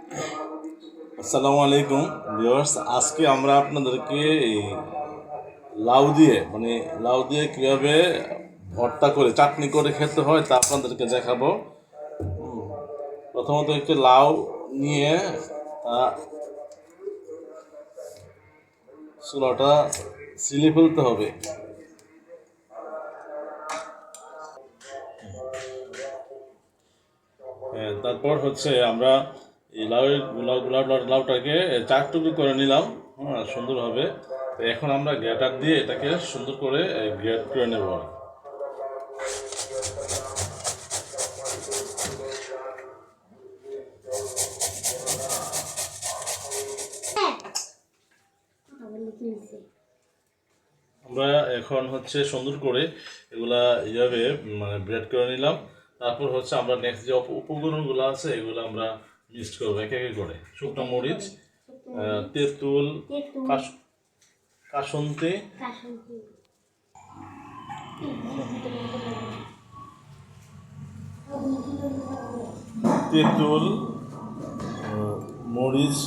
আসসালামু আলাইকুম ভিউয়ার্স। আজকে আমরা আপনাদেরকে এই লাউ দিয়ে কীভাবে ভর্তা করে চাটনি করে খেতে হয় তা আপনাদেরকে দেখাবো। প্রথমত একটি লাউ নিয়ে তা চুলাটা সিলে ফেলতে হবে। তারপর হচ্ছে আমরা এই লাউটাকে চার টুকরো করে নিলাম। সুন্দরভাবে। তো এখন আমরা গ্রেটার দিয়ে এটাকে সুন্দর করে গ্রেট করে নেব। আমরা এখন হচ্ছে সুন্দর করে এগুলা এইভাবে ব্রেড করে নিলাম। তারপর হচ্ছে আমরা নেক্সট যে উপকরণগুলো আছে এগুলো আমরা মিক্সড করবো এক এক করে। শুকনো মরিচ, তেঁতুল, কাসুন্দি, তেঁতুল, মরিচ,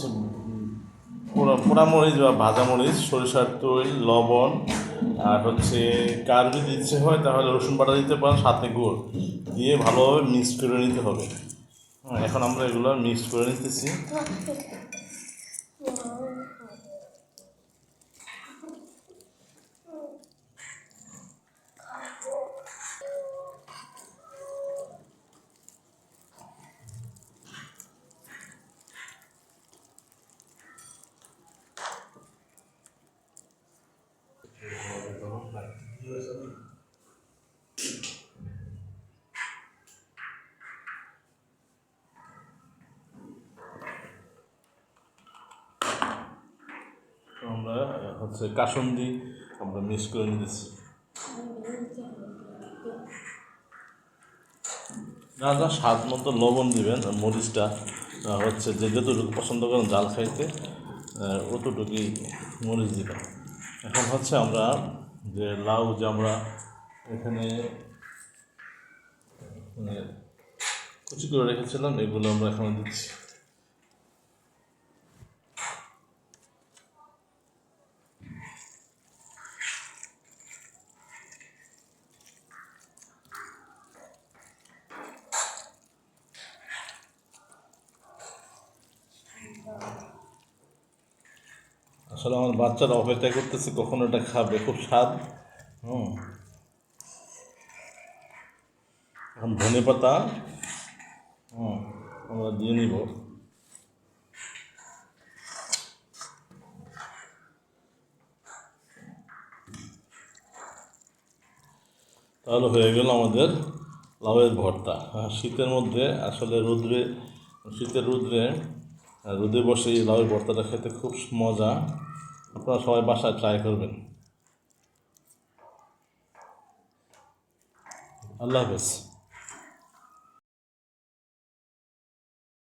পোড়া মরিচ বা ভাজা মরিচ, সরিষার তেল, লবণ, আর হচ্ছে কার যদি ইচ্ছে হয় তাহলে রসুন বাটা দিতে পারেন, সাথে গুড় দিয়ে ভালোভাবে মিক্স করে নিতে হবে। এখন আমরা এগুলো মিক্স করে নিতেছি। আমরা হচ্ছে কাসুন্দি আমরা মিক্স করে নিতেছি। না স্বাদ মতো লবণ দিবেন। মরিচটা হচ্ছে যে যতটুকু পছন্দ করেন জাল খাইতে অতটুকুই মরিচ দিবেন। এখন হচ্ছে আমরা যে লাউ যে আমরা এখানে কুচি করে রেখেছিলাম এগুলো আমরা এখানে দিচ্ছি। আসলে আমার বাচ্চারা অপেক্ষা করতেছে কখন এটা খাবে, খুব স্বাদ। এখন ধনে পাতা আমরা দিয়ে নিব। তাহলে হয়ে গেল আমাদের লাউয়ের ভর্তা। শীতের মধ্যে আসলে শীতের রোদে বসে এই লাউয়ের ভর্তাটা খেতে খুব মজা। আপনারা সবাই বাসায় ট্রাই করবেন। আল্লাহ হাফেজ।